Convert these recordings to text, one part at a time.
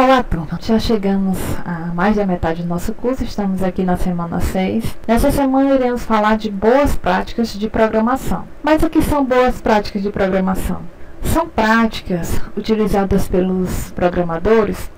Olá, turma! Já chegamos a mais da metade do nosso curso, estamos aqui na semana 6. Nessa semana iremos falar de boas práticas de programação. Mas o que são boas práticas de programação? São práticas utilizadas pelos programadores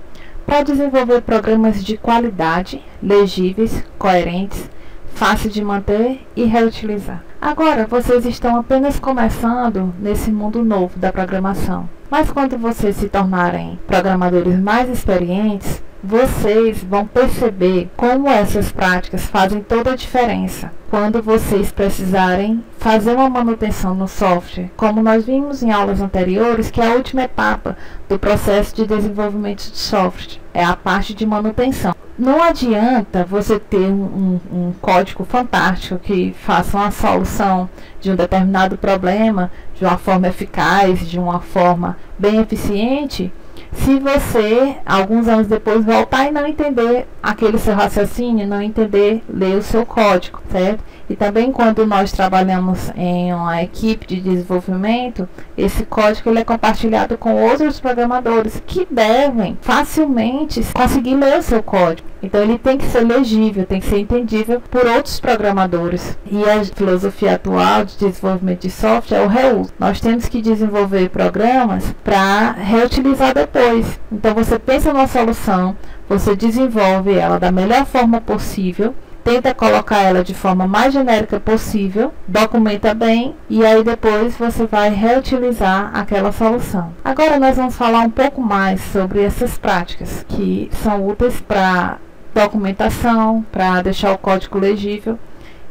para desenvolver programas de qualidade, legíveis, coerentes, fácil de manter e reutilizar. Agora, vocês estão apenas começando nesse mundo novo da programação. Mas quando vocês se tornarem programadores mais experientes, vocês vão perceber como essas práticas fazem toda a diferença quando vocês precisarem fazer uma manutenção no software, como nós vimos em aulas anteriores, que é a última etapa do processo de desenvolvimento de software, é a parte de manutenção. Não adianta você ter um código fantástico que faça uma solução de um determinado problema de uma forma eficaz, de uma forma bem eficiente, se você, alguns anos depois, voltar e não entender aquele seu raciocínio, não entender ler o seu código, certo? E também quando nós trabalhamos em uma equipe de desenvolvimento, esse código ele é compartilhado com outros programadores que devem facilmente conseguir ler o seu código. Então ele tem que ser legível, tem que ser entendível por outros programadores. E a filosofia atual de desenvolvimento de software é o reuso. Nós temos que desenvolver programas para reutilizar depois. Então você pensa numa solução, você desenvolve ela da melhor forma possível, tenta colocar ela de forma mais genérica possível, documenta bem e aí depois você vai reutilizar aquela solução. Agora nós vamos falar um pouco mais sobre essas práticas que são úteis para documentação, para deixar o código legível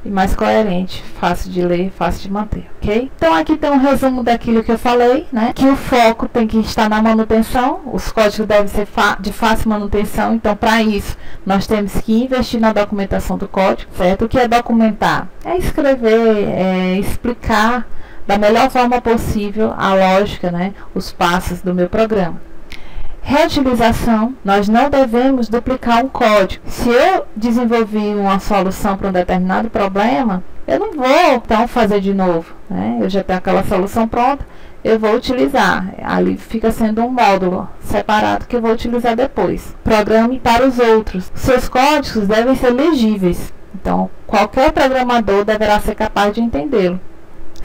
e mais coerente, fácil de ler, fácil de manter, ok? Então aqui tem um resumo daquilo que eu falei, né? Que o foco tem que estar na manutenção, os códigos devem ser de fácil manutenção, então para isso nós temos que investir na documentação do código, certo? O que é documentar? É escrever, é explicar da melhor forma possível a lógica, né? Os passos do meu programa. Reutilização, nós não devemos duplicar um código. Se eu desenvolvi uma solução para um determinado problema, eu não vou então fazer de novo, né? Eu já tenho aquela solução pronta, eu vou utilizar. Ali fica sendo um módulo separado que eu vou utilizar depois. Programe para os outros. Seus códigos devem ser legíveis. Então, qualquer programador deverá ser capaz de entendê-lo,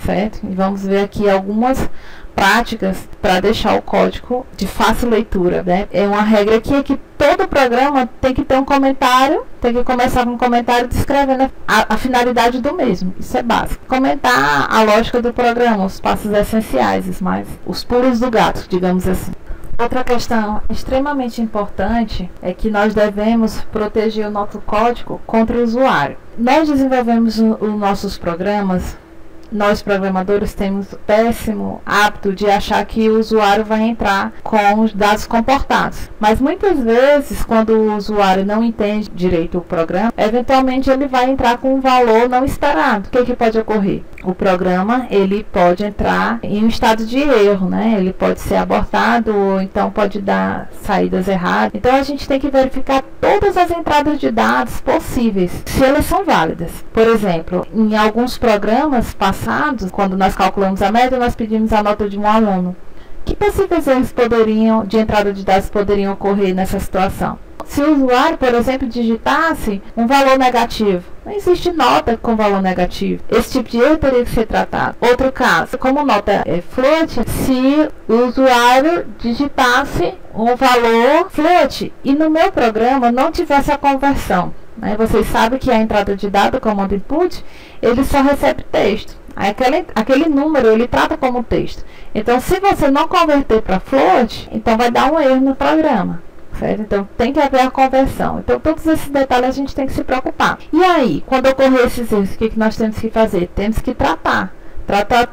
certo? E vamos ver aqui algumas práticas para deixar o código de fácil leitura, né? É uma regra aqui é que todo programa tem que ter um comentário, tem que começar com um comentário descrevendo a finalidade do mesmo. Isso é básico. Comentar a lógica do programa, os passos essenciais, os pulos do gato, digamos assim. Outra questão extremamente importante é que nós devemos proteger o nosso código contra o usuário. Nós desenvolvemos os nossos programas. Nós programadores temos o péssimo hábito de achar que o usuário vai entrar com os dados comportados. Mas muitas vezes, quando o usuário não entende direito o programa, eventualmente ele vai entrar com um valor não esperado. O que pode ocorrer? O programa ele pode entrar em um estado de erro, né? Ele pode ser abortado ou então pode dar saídas erradas. Então a gente tem que verificar todas as entradas de dados possíveis, se elas são válidas. Por exemplo, em alguns programas passados, quando nós calculamos a média, nós pedimos a nota de um aluno. Que possíveis erros de entrada de dados poderiam ocorrer nessa situação? Se o usuário, por exemplo, digitasse um valor negativo, não existe nota com valor negativo. Esse tipo de erro teria que ser tratado. Outro caso, como nota é float, se o usuário digitasse um valor float e no meu programa não tivesse a conversão, né? Vocês sabem que a entrada de dado, comando input, ele só recebe texto. Aquele número ele trata como texto. Então, se você não converter para float, então vai dar um erro no programa. Certo? Então tem que haver a conversão. Então todos esses detalhes a gente tem que se preocupar. E aí, quando ocorrer esses erros, o que nós temos que fazer? Temos que tratar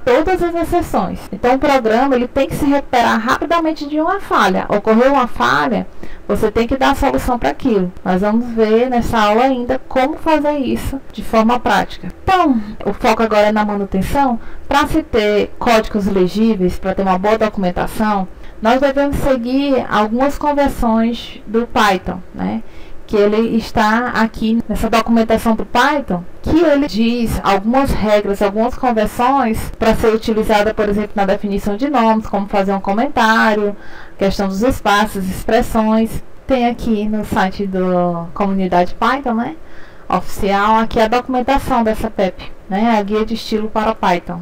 todas as exceções. Então o programa ele tem que se recuperar rapidamente de uma falha. Ocorreu uma falha, você tem que dar a solução para aquilo. Nós vamos ver nessa aula ainda como fazer isso de forma prática. Então, o foco agora é na manutenção. Para se ter códigos legíveis, para ter uma boa documentação, nós devemos seguir algumas conversões do Python, né? que ele está aqui nessa documentação do Python, que ele diz algumas regras, algumas convenções para ser utilizada, por exemplo, na definição de nomes, como fazer um comentário, questão dos espaços, expressões. Tem aqui no site da comunidade Python, né, oficial, aqui a documentação dessa PEP, né, a guia de estilo para Python.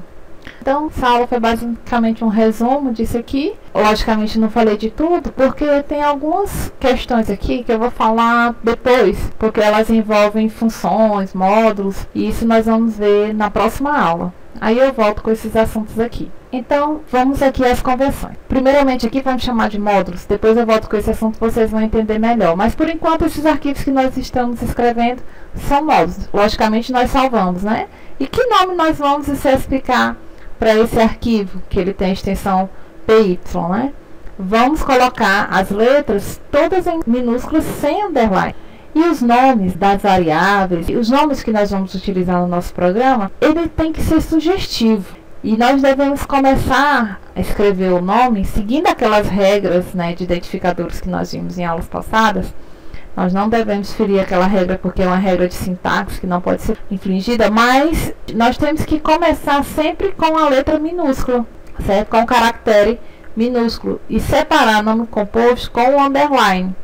Então, essa aula foi basicamente um resumo disso aqui. Logicamente não falei de tudo, porque tem algumas questões aqui que eu vou falar depois, porque elas envolvem funções, módulos, e isso nós vamos ver na próxima aula. Aí eu volto com esses assuntos aqui. Então, vamos aqui às conversões. Primeiramente aqui vamos chamar de módulos, depois eu volto com esse assunto, vocês vão entender melhor. Mas por enquanto esses arquivos que nós estamos escrevendo são módulos. Logicamente nós salvamos, né? E que nome nós vamos especificar para esse arquivo, que ele tem a extensão PY, né? Vamos colocar as letras todas em minúsculas sem underline. E os nomes das variáveis, os nomes que nós vamos utilizar no nosso programa, ele tem que ser sugestivo. E nós devemos começar a escrever o nome seguindo aquelas regras, né, de identificadores que nós vimos em aulas passadas. Nós não devemos ferir aquela regra porque é uma regra de sintaxe que não pode ser infringida, mas nós temos que começar sempre com a letra minúscula, certo? Com o caractere minúsculo e separar nome composto com o underline.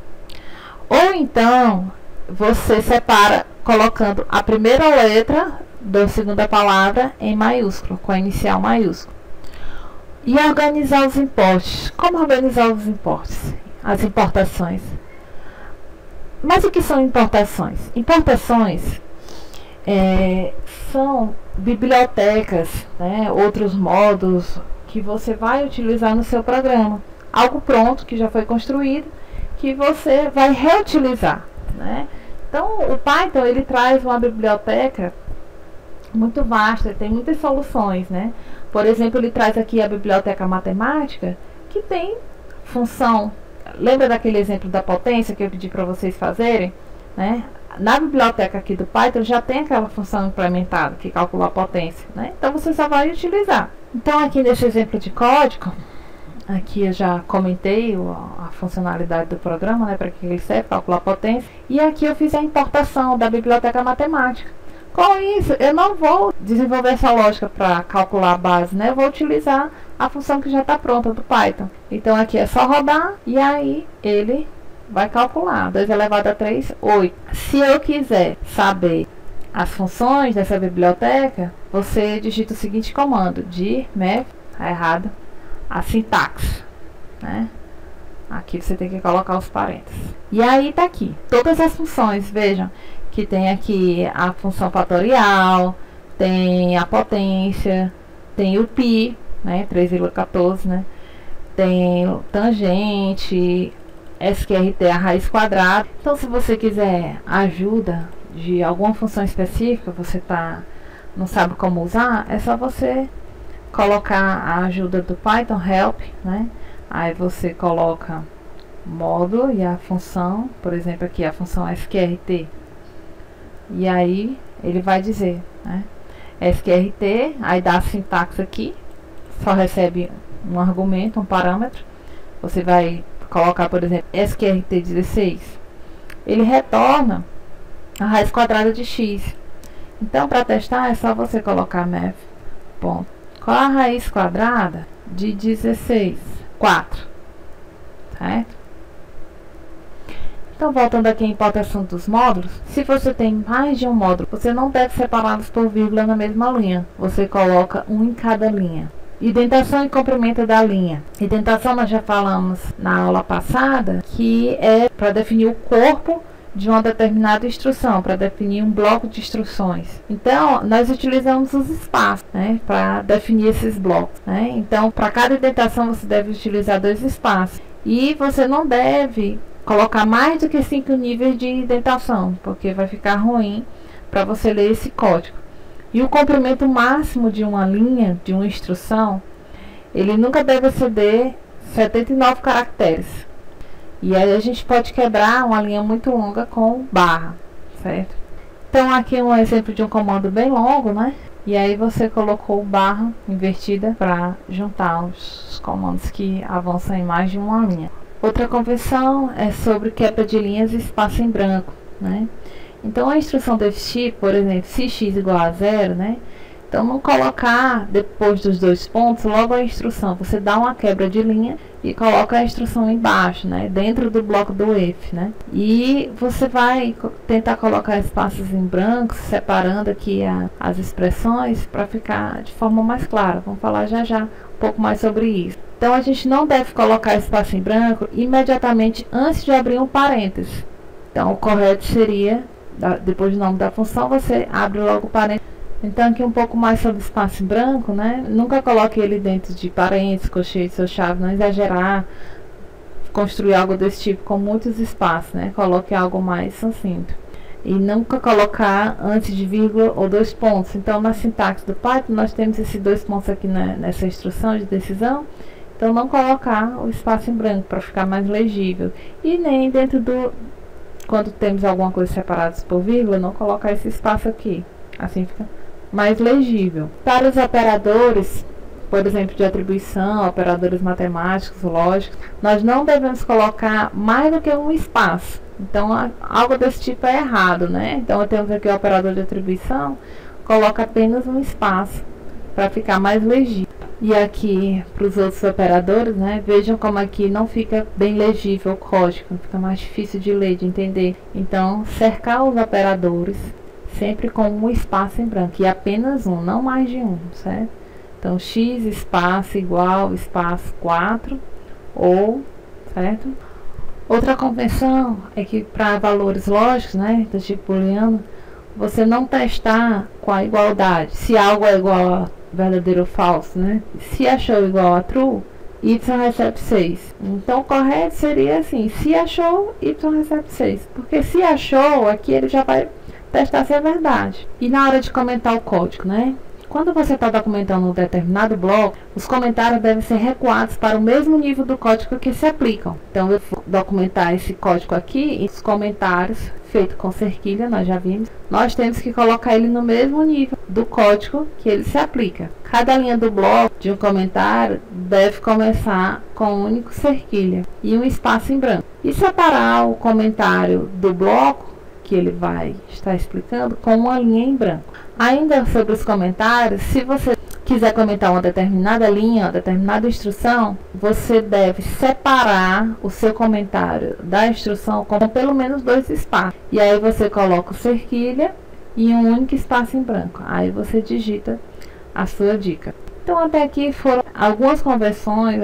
Ou então, você separa colocando a primeira letra da segunda palavra em maiúsculo, com a inicial maiúsculo. E organizar os importes. Como organizar os importes? As importações. Mas o que são importações? Importações são bibliotecas, né, outros módulos que você vai utilizar no seu programa. Algo pronto, que já foi construído, que você vai reutilizar, né? Então, o Python, ele traz uma biblioteca muito vasta, tem muitas soluções, né? Por exemplo, ele traz aqui a biblioteca matemática, que tem função. Lembra daquele exemplo da potência que eu pedi para vocês fazerem, né? Na biblioteca aqui do Python já tem aquela função implementada que calcula a potência, né? Então você só vai utilizar. Então aqui nesse exemplo de código, aqui eu já comentei a funcionalidade do programa, né? Para que ele serve, calcular a potência. E aqui eu fiz a importação da biblioteca matemática. Com isso, eu não vou desenvolver essa lógica para calcular a base, né? Eu vou utilizar a função que já está pronta do Python. Então aqui é só rodar e aí ele vai calcular. 2 elevado a 3, 8. Se eu quiser saber as funções dessa biblioteca, você digita o seguinte comando: dir math, tá errado, a sintaxe, né? Aqui você tem que colocar os parênteses. E aí tá aqui todas as funções, vejam que tem aqui a função fatorial, tem a potência, tem o π, né, 3,14, né? Tem o tangente, sqrt, a raiz quadrada. Então, se você quiser ajuda de alguma função específica, você não sabe como usar, é só você colocar a ajuda do Python help, né? Aí você coloca módulo e a função, por exemplo, aqui a função sqrt. E aí ele vai dizer, né, sqrt, aí dá a sintaxe aqui, só recebe um argumento, um parâmetro. Você vai colocar, por exemplo, sqrt16, ele retorna a raiz quadrada de x. Então, para testar, é só você colocar math. Ponto. Qual a raiz quadrada de 16? 4. Certo? Então, voltando aqui à importação dos módulos, se você tem mais de um módulo, você não deve separá-los por vírgula na mesma linha. Você coloca um em cada linha. Indentação e comprimento da linha. Indentação nós já falamos na aula passada, que é para definir o corpo de uma determinada instrução, para definir um bloco de instruções. Então, nós utilizamos os espaços, né, para definir esses blocos, né? Então, para cada indentação você deve utilizar 2 espaços. E você não deve colocar mais do que 5 níveis de indentação, porque vai ficar ruim para você ler esse código. E o comprimento máximo de uma linha, de uma instrução, ele nunca deve exceder 79 caracteres. E aí a gente pode quebrar uma linha muito longa com barra, certo? Então aqui um exemplo de um comando bem longo, né? E aí você colocou barra invertida para juntar os comandos que avançam em mais de uma linha. Outra convenção é sobre quebra de linhas e espaço em branco, né? Então a instrução desse tipo, por exemplo, se x igual a 0, né? Então não colocar depois dos 2 pontos logo a instrução, você dá uma quebra de linha e coloca a instrução embaixo, né? Dentro do bloco do if, né? E você vai tentar colocar espaços em branco, separando aqui as expressões para ficar de forma mais clara. Vamos falar já já um pouco mais sobre isso. Então a gente não deve colocar espaço em branco imediatamente antes de abrir um parênteses. Então o correto seria, depois do nome da função, você abre logo o parênteses. Então aqui um pouco mais sobre espaço em branco, né? Nunca coloque ele dentro de parênteses, colchetes ou chave, não exagerar, construir algo desse tipo com muitos espaços, né? Coloque algo mais sucinto. E nunca colocar antes de vírgula ou 2 pontos. Então na sintaxe do Python nós temos esses 2 pontos aqui nessa instrução de decisão. Então não colocar o espaço em branco para ficar mais legível. E nem dentro quando temos alguma coisa separada por vírgula, não colocar esse espaço aqui. Assim fica mais legível. Para os operadores, por exemplo, de atribuição, operadores matemáticos, lógicos, nós não devemos colocar mais do que um espaço. Então, algo desse tipo é errado, né? Então, temos aqui o operador de atribuição, coloca apenas um espaço para ficar mais legível. E aqui, para os outros operadores, né? Vejam como aqui não fica bem legível o código, fica mais difícil de ler, de entender. Então, cercar os operadores sempre com um espaço em branco, e apenas um, não mais de um, certo? Então, x espaço igual espaço 4, ou, certo? Outra convenção é que para valores lógicos, né, do tipo booleano, você não testar com a igualdade, se algo é igual a verdadeiro ou falso, né? Se achou igual a true, y recebe 6. Então, o correto seria assim, se achou, y recebe 6. Porque se achou, aqui ele já vai testar se é verdade. E na hora de comentar o código, né? Quando você está documentando um determinado bloco, os comentários devem ser recuados para o mesmo nível do código que se aplicam. Então, eu vou documentar esse código aqui, e os comentários feitos com cerquilha, nós já vimos, nós temos que colocar ele no mesmo nível do código que ele se aplica. Cada linha do bloco de um comentário deve começar com um único cerquilha e um espaço em branco. E separar o comentário do bloco que ele vai estar explicando com uma linha em branco. Ainda sobre os comentários, se você quiser comentar uma determinada linha, uma determinada instrução, você deve separar o seu comentário da instrução com pelo menos 2 espaços. E aí você coloca o cerquilha e um único espaço em branco. Aí você digita a sua dica. Então até aqui foram algumas conversões,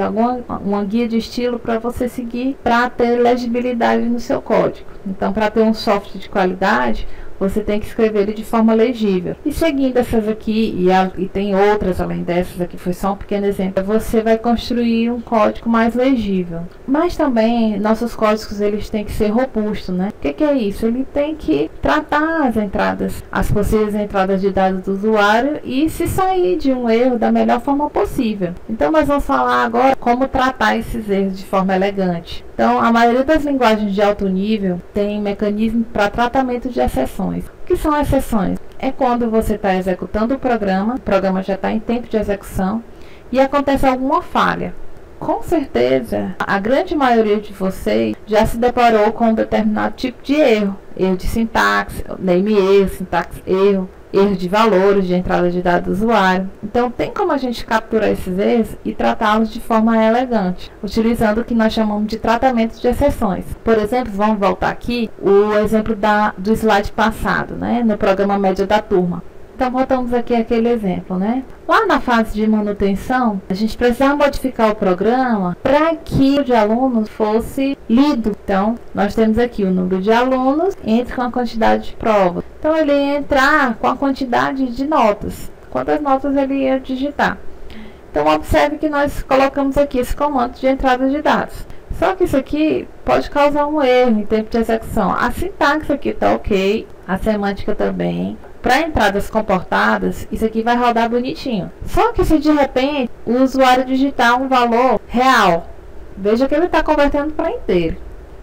uma guia de estilo para você seguir para ter legibilidade no seu código. Então, para ter um software de qualidade, você tem que escrever ele de forma legível. E seguindo essas aqui, e tem outras além dessas, aqui foi só um pequeno exemplo, você vai construir um código mais legível. Mas também, nossos códigos, eles têm que ser robustos, né? O que é isso? Ele tem que tratar as entradas, as possíveis entradas de dados do usuário e se sair de um erro da melhor forma possível. Então, nós vamos falar agora como tratar esses erros de forma elegante. Então, a maioria das linguagens de alto nível tem mecanismo para tratamento de exceções. O que são exceções? É quando você está executando o programa já está em tempo de execução e acontece alguma falha. Com certeza, a grande maioria de vocês já se deparou com um determinado tipo de erro. Erro de sintaxe, name erro, sintaxe erro, erro de valores de entrada de dados do usuário. Então, tem como a gente capturar esses erros e tratá-los de forma elegante, utilizando o que nós chamamos de tratamento de exceções. Por exemplo, vamos voltar aqui, o exemplo do slide passado, né, no programa média da turma. Então, voltamos aqui àquele exemplo, né? Lá na fase de manutenção, a gente precisava modificar o programa para que o número de alunos fosse lido. Então, nós temos aqui o número de alunos entre com a quantidade de provas. Então, ele ia entrar com a quantidade de notas. Quantas notas ele ia digitar. Então, observe que nós colocamos aqui esse comando de entrada de dados. Só que isso aqui pode causar um erro em tempo de execução. A sintaxe aqui está ok, a semântica também. Para entradas comportadas, isso aqui vai rodar bonitinho. Só que se de repente o usuário digitar um valor real, veja que ele está convertendo para inteiro.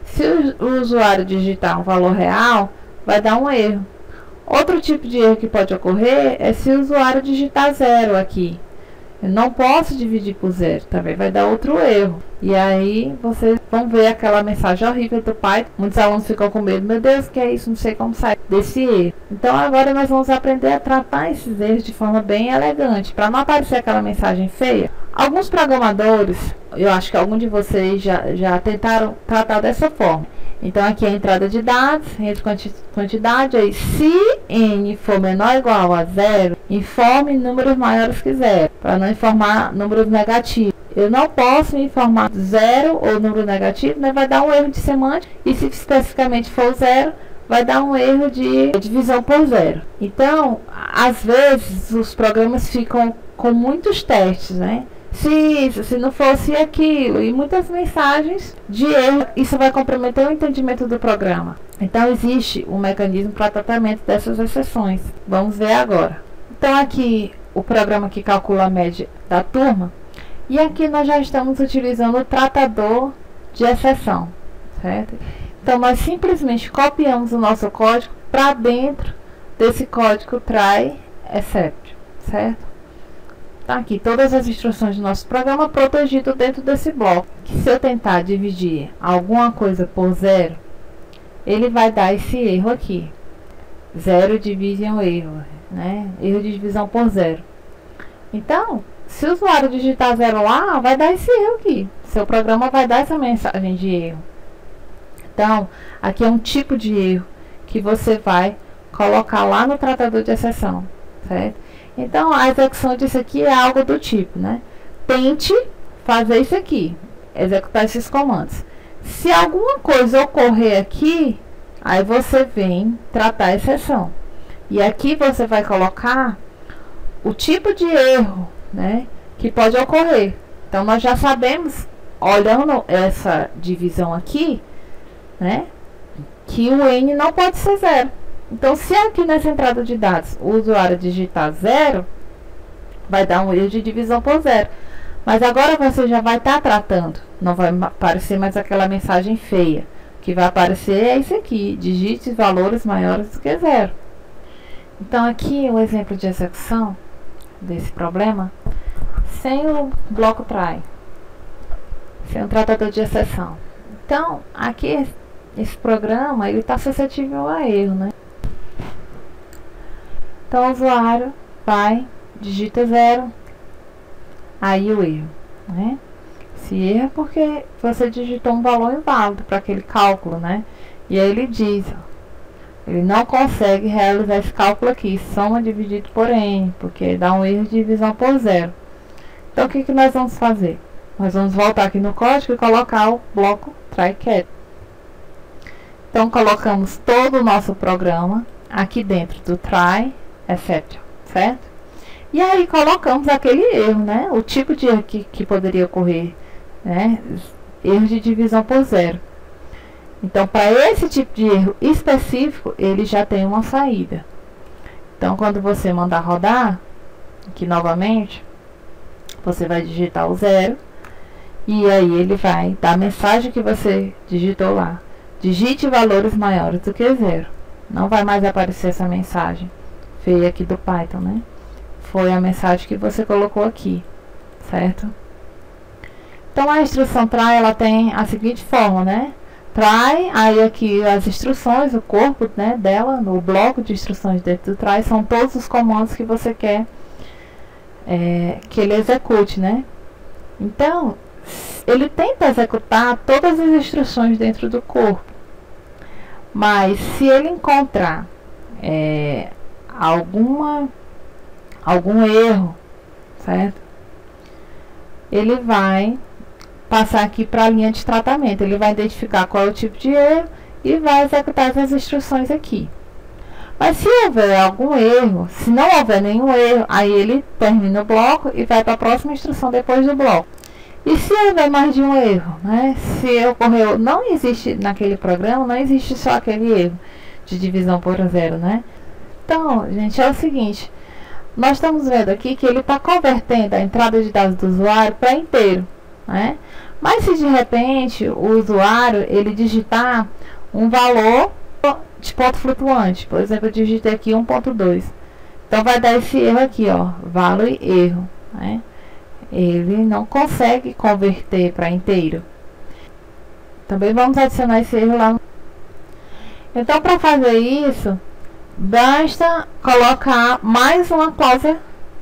Se o usuário digitar um valor real, vai dar um erro. Outro tipo de erro que pode ocorrer é se o usuário digitar 0 aqui. Eu não posso dividir por 0, também vai dar outro erro. E aí vocês vão ver aquela mensagem horrível do pai. Muitos alunos ficam com medo, meu Deus, que é isso? Não sei como sair desse erro. Então agora nós vamos aprender a tratar esses erros de forma bem elegante, para não aparecer aquela mensagem feia. Alguns programadores, eu acho que alguns de vocês já tentaram tratar dessa forma. Então aqui é a entrada de dados, entre quantidade, aí se n for menor ou igual a 0, informe números maiores que 0, para não informar números negativos. Eu não posso informar 0 ou número negativo, né? Vai dar um erro de semântica, e se especificamente for 0, vai dar um erro de divisão por 0. Então, às vezes, os programas ficam com muitos testes, né? Se isso, se não fosse aquilo, e muitas mensagens de erro, isso vai comprometer o entendimento do programa. Então existe um mecanismo para tratamento dessas exceções. Vamos ver agora. Então aqui o programa que calcula a média da turma, e aqui nós já estamos utilizando o tratador de exceção, certo? Então nós simplesmente copiamos o nosso código para dentro desse código try except, certo? Tá aqui todas as instruções do nosso programa protegido dentro desse bloco. Que se eu tentar dividir alguma coisa por 0, ele vai dar esse erro aqui. 0 division erro, né? Erro de divisão por 0. Então, se o usuário digitar 0 lá, vai dar esse erro aqui. Seu programa vai dar essa mensagem de erro. Então, aqui é um tipo de erro que você vai colocar lá no tratador de exceção, certo? Então, a execução disso aqui é algo do tipo, né? Tente fazer isso aqui, executar esses comandos. Se alguma coisa ocorrer aqui, aí você vem tratar a exceção. E aqui você vai colocar o tipo de erro, né, que pode ocorrer. Então, nós já sabemos, olhando essa divisão aqui, né, que o n não pode ser 0. Então, se aqui nessa entrada de dados o usuário digitar 0, vai dar um erro de divisão por 0. Mas agora você já vai estar tratando. Não vai aparecer mais aquela mensagem feia. O que vai aparecer é isso aqui. Digite valores maiores do que 0. Então, aqui o exemplo de execução desse problema, sem o bloco try, sem o tratador de exceção. Então, aqui esse programa ele está suscetível a erro, né? Então, o usuário vai, digita 0, aí o erro, né? Se erra porque você digitou um valor inválido para aquele cálculo, né? E aí ele diz, ó, ele não consegue realizar esse cálculo aqui, soma dividido por n, porque dá um erro de divisão por 0. Então, o que nós vamos fazer? Nós vamos voltar aqui no código e colocar o bloco try catch. Então, colocamos todo o nosso programa aqui dentro do try except, certo? E aí colocamos aquele erro, né? O tipo de erro que poderia ocorrer, né? Erro de divisão por 0. Então, para esse tipo de erro específico, ele já tem uma saída. Então, quando você mandar rodar, aqui novamente, você vai digitar o 0, e aí ele vai dar a mensagem que você digitou lá. Digite valores maiores do que 0. Não vai mais aparecer essa mensagem feia aqui do Python, né? Foi a mensagem que você colocou aqui, certo? Então, a instrução try, ela tem a seguinte forma, né? Try, aí aqui as instruções, o corpo, né, dela, no bloco de instruções dentro do try, são todos os comandos que você quer que ele execute, né? Então, ele tenta executar todas as instruções dentro do corpo, mas se ele encontrar algum erro, certo? Ele vai passar aqui para a linha de tratamento. Ele vai identificar qual é o tipo de erro e vai executar essas instruções aqui. Mas se houver algum erro, se não houver nenhum erro, aí ele termina o bloco e vai para a próxima instrução depois do bloco. E se houver mais de um erro, né? Se ocorreu, não existe naquele programa, não existe só aquele erro de divisão por 0, né? Então, gente, é o seguinte, nós estamos vendo aqui que ele está convertendo a entrada de dados do usuário para inteiro, né? Mas se de repente o usuário ele digitar um valor de ponto flutuante, por exemplo, eu digitei aqui 1.2, então vai dar esse erro aqui, ó, value erro, né? ele não consegue converter para inteiro. Também vamos adicionar esse erro lá. Então, para fazer isso, basta colocar mais uma cláusula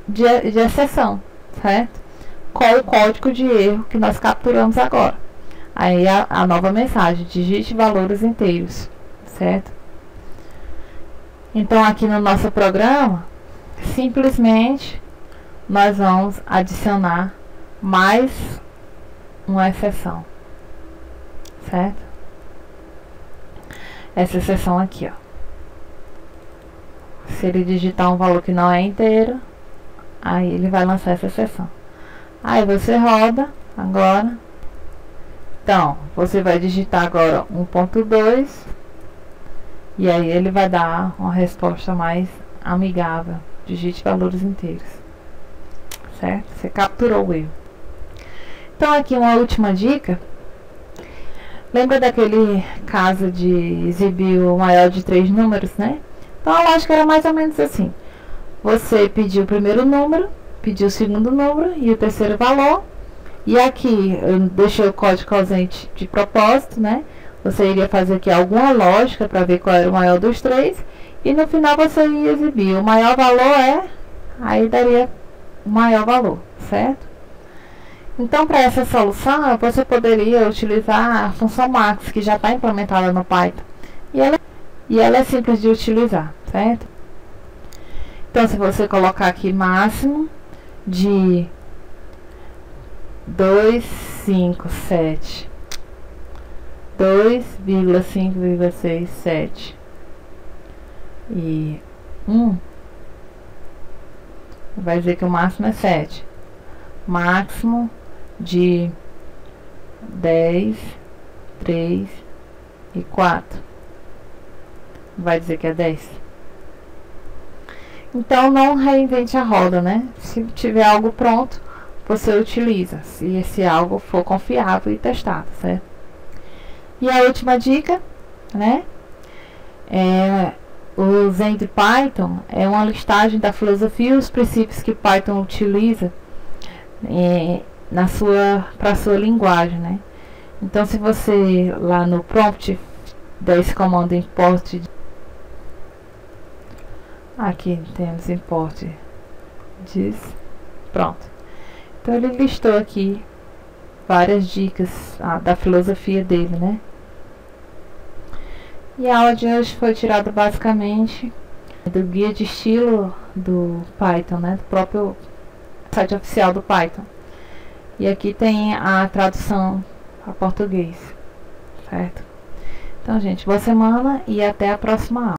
de exceção, certo? Com o código de erro que nós capturamos agora. Aí a nova mensagem, digite valores inteiros, certo? Então, aqui no nosso programa, simplesmente nós vamos adicionar mais uma exceção, certo? Essa exceção aqui, ó. Se ele digitar um valor que não é inteiro, aí ele vai lançar essa exceção. Aí você roda agora. Então, você vai digitar agora 1.2 e aí ele vai dar uma resposta mais amigável. Digite valores inteiros, certo? Você capturou o erro. Então, aqui uma última dica. Lembra daquele caso de exibir o maior de 3 números, né? Então, a lógica era mais ou menos assim. Você pediu o primeiro número, pediu o segundo número e o terceiro valor. E aqui, eu deixei o código ausente de propósito, né? Você iria fazer aqui alguma lógica para ver qual era o maior dos três. E no final você ia exibir. O maior valor aí daria o maior valor, certo? Então, para essa solução, você poderia utilizar a função max, que já está implementada no Python. E ela é simples de utilizar, certo? Então, se você colocar aqui máximo de 257, 2,5,67 e 1, vai dizer que o máximo é 7. Máximo de 10, 3 e 4. Vai dizer que é 10. Então, não reinvente a roda, né? Se tiver algo pronto, você utiliza, se esse algo for confiável e testado, certo? E a última dica, né? O Zen de Python é uma listagem da filosofia e os princípios que Python utiliza para a sua linguagem, né? Então, se você lá no prompt der esse comando import, aqui temos import diz, pronto. Então, ele listou aqui várias dicas da filosofia dele, né? E a aula de hoje foi tirada basicamente do guia de estilo do Python, né? Do próprio site oficial do Python. E aqui tem a tradução a português, certo? Então, gente, boa semana e até a próxima aula.